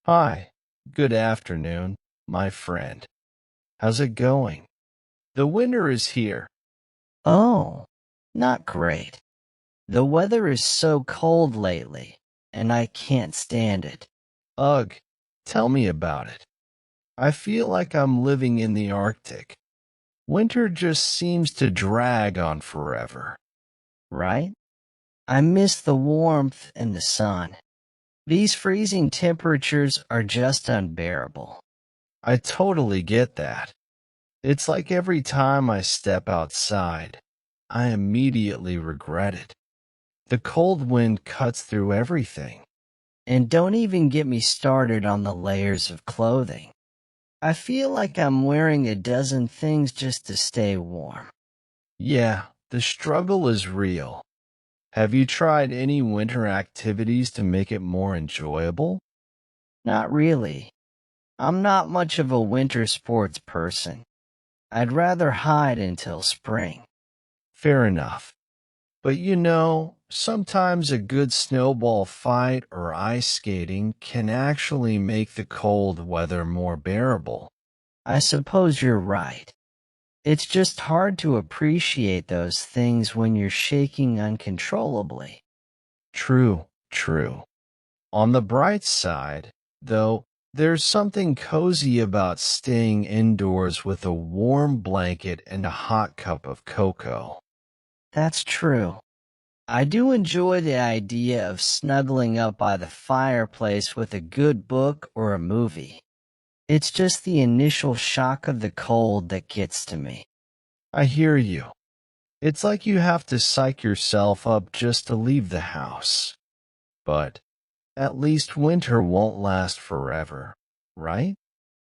Hi, good afternoon, my friend. How's it going? The winter is here. Oh, not great. The weather is so cold lately, and I can't stand it. Ugh, tell me about it. I feel like I'm living in the Arctic. Winter just seems to drag on forever. Right? I miss the warmth and the sun. These freezing temperatures are just unbearable. I totally get that. It's like every time I step outside, I immediately regret it. The cold wind cuts through everything. And don't even get me started on the layers of clothing. I feel like I'm wearing a dozen things just to stay warm. Yeah, the struggle is real. Have you tried any winter activities to make it more enjoyable? Not really. I'm not much of a winter sports person. I'd rather hide until spring. Fair enough. But sometimes a good snowball fight or ice skating can actually make the cold weather more bearable. I suppose you're right. It's just hard to appreciate those things when you're shaking uncontrollably. True, true. On the bright side, though, there's something cozy about staying indoors with a warm blanket and a hot cup of cocoa. That's true. I do enjoy the idea of snuggling up by the fireplace with a good book or a movie. It's just the initial shock of the cold that gets to me. I hear you. It's like you have to psych yourself up just to leave the house. But at least winter won't last forever, right?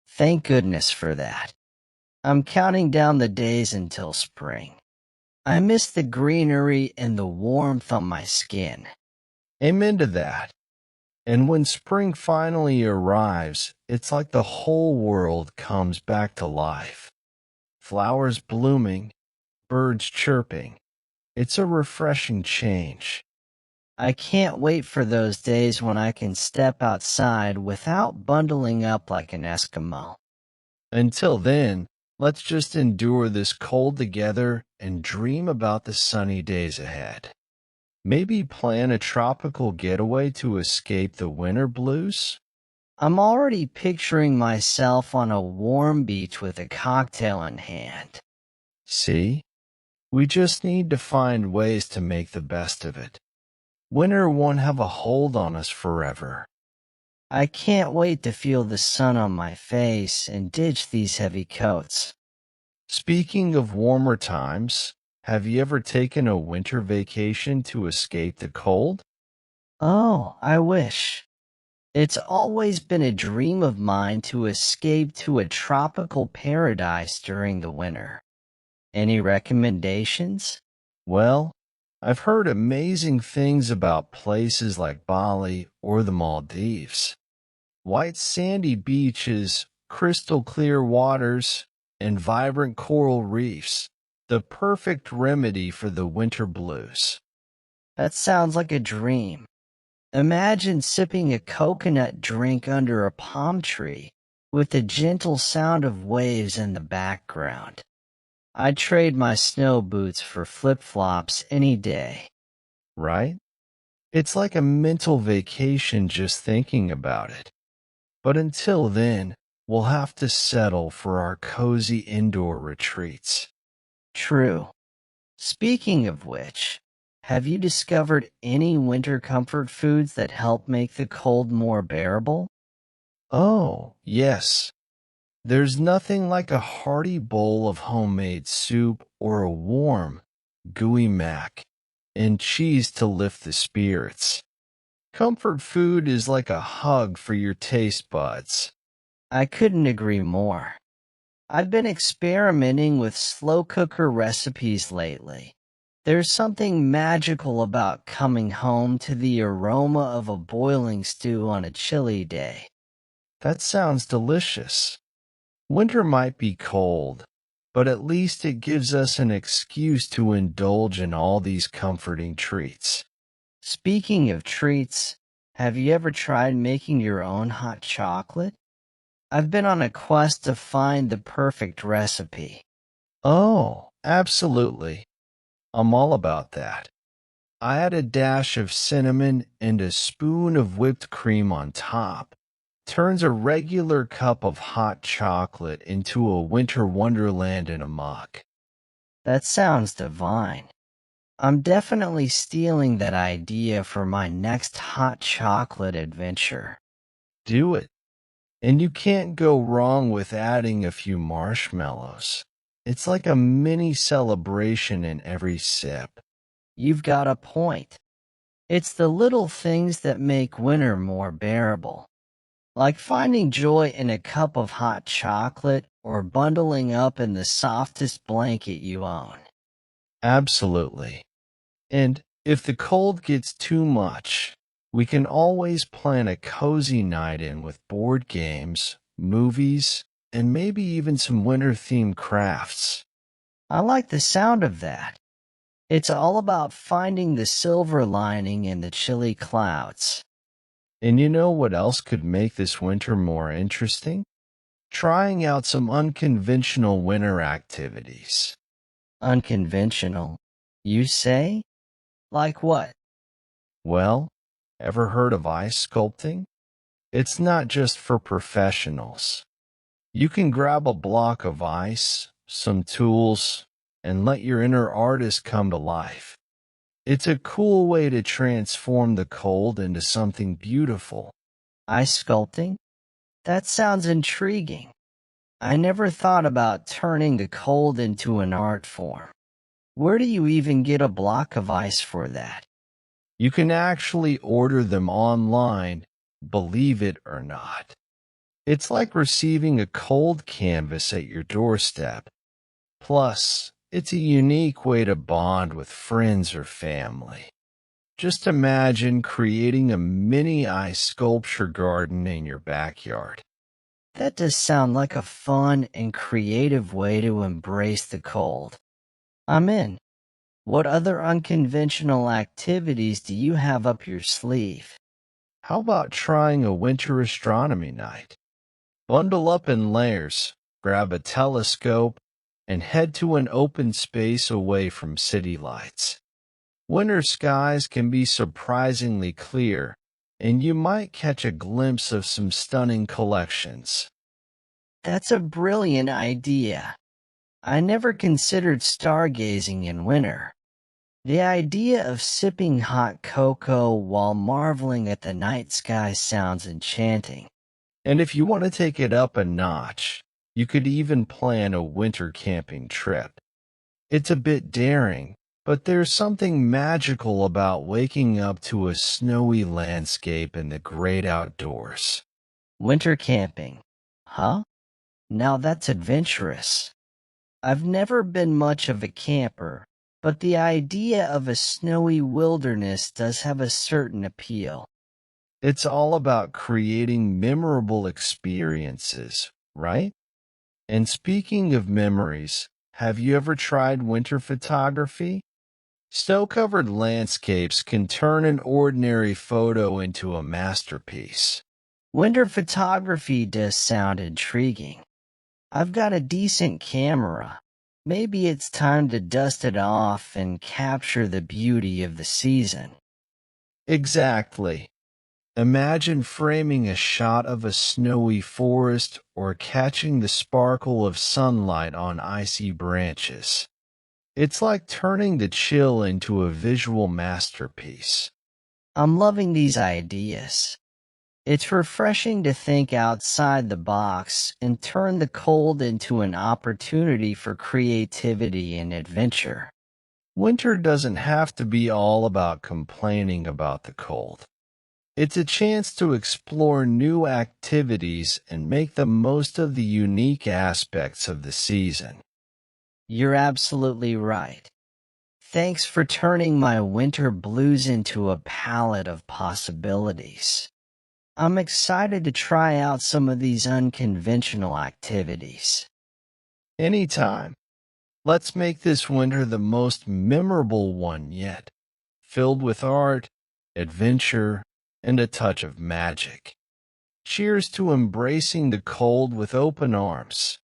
Thank goodness for that. I'm counting down the days until spring. I miss the greenery and the warmth on my skin. Amen to that. And when spring finally arrives, it's like the whole world comes back to life. Flowers blooming, birds chirping. It's a refreshing change. I can't wait for those days when I can step outside without bundling up like an Eskimo. Until then, let's just endure this cold together and dream about the sunny days ahead. Maybe plan a tropical getaway to escape the winter blues? I'm already picturing myself on a warm beach with a cocktail in hand. See? We just need to find ways to make the best of it. Winter won't have a hold on us forever. I can't wait to feel the sun on my face and ditch these heavy coats. Speaking of warmer times, have you ever taken a winter vacation to escape the cold? Oh, I wish. It's always been a dream of mine to escape to a tropical paradise during the winter. Any recommendations? Well, I've heard amazing things about places like Bali or the Maldives. White sandy beaches, crystal clear waters, and vibrant coral reefs. The perfect remedy for the winter blues. That sounds like a dream. Imagine sipping a coconut drink under a palm tree with the gentle sound of waves in the background. I'd trade my snow boots for flip-flops any day. Right? It's like a mental vacation just thinking about it. But until then, we'll have to settle for our cozy indoor retreats. True. Speaking of which, have you discovered any winter comfort foods that help make the cold more bearable? Oh, yes. There's nothing like a hearty bowl of homemade soup or a warm, gooey mac and cheese to lift the spirits. Comfort food is like a hug for your taste buds. I couldn't agree more. I've been experimenting with slow cooker recipes lately. There's something magical about coming home to the aroma of a boiling stew on a chilly day. That sounds delicious. Winter might be cold, but at least it gives us an excuse to indulge in all these comforting treats. Speaking of treats, Have you ever tried making your own hot chocolate? I've been on a quest to find the perfect recipe. Oh, absolutely. I'm all about that. I add a dash of cinnamon and a spoon of whipped cream on top. Turns a regular cup of hot chocolate into a winter wonderland in a mug. That sounds divine. I'm definitely stealing that idea for my next hot chocolate adventure. Do it. And you can't go wrong with adding a few marshmallows. It's like a mini celebration in every sip. You've got a point. It's the little things that make winter more bearable, like finding joy in a cup of hot chocolate or bundling up in the softest blanket you own. Absolutely. And if the cold gets too much, we can always plan a cozy night in with board games, movies, and maybe even some winter-themed crafts. I like the sound of that. It's all about finding the silver lining in the chilly clouds. And you know what else could make this winter more interesting? Trying out some unconventional winter activities. Unconventional, you say? Like what? Well, ever heard of ice sculpting? It's not just for professionals. You can grab a block of ice, some tools, and let your inner artist come to life. It's a cool way to transform the cold into something beautiful. Ice sculpting? That sounds intriguing. I never thought about turning the cold into an art form. Where do you even get a block of ice for that? You can actually order them online, believe it or not. It's like receiving a cold canvas at your doorstep. Plus, it's a unique way to bond with friends or family. Just imagine creating a mini ice sculpture garden in your backyard. That does sound like a fun and creative way to embrace the cold. I'm in. What other unconventional activities do you have up your sleeve? How about trying a winter astronomy night? Bundle up in layers, grab a telescope, and head to an open space away from city lights. Winter skies can be surprisingly clear, and you might catch a glimpse of some stunning collections. That's a brilliant idea. I never considered stargazing in winter. The idea of sipping hot cocoa while marveling at the night sky sounds enchanting. And if you want to take it up a notch, you could even plan a winter camping trip. It's a bit daring, but there's something magical about waking up to a snowy landscape in the great outdoors. Winter camping. Huh? Now that's adventurous. I've never been much of a camper, but the idea of a snowy wilderness does have a certain appeal. It's all about creating memorable experiences, right? And speaking of memories, have you ever tried winter photography? Snow-covered landscapes can turn an ordinary photo into a masterpiece. Winter photography does sound intriguing. I've got a decent camera. Maybe it's time to dust it off and capture the beauty of the season. Exactly. Imagine framing a shot of a snowy forest or catching the sparkle of sunlight on icy branches. It's like turning the chill into a visual masterpiece. I'm loving these ideas. It's refreshing to think outside the box and turn the cold into an opportunity for creativity and adventure. Winter doesn't have to be all about complaining about the cold. It's a chance to explore new activities and make the most of the unique aspects of the season. You're absolutely right. Thanks for turning my winter blues into a palette of possibilities. I'm excited to try out some of these unconventional activities. Anytime. Let's make this winter the most memorable one yet, filled with art, adventure, and a touch of magic. Cheers to embracing the cold with open arms.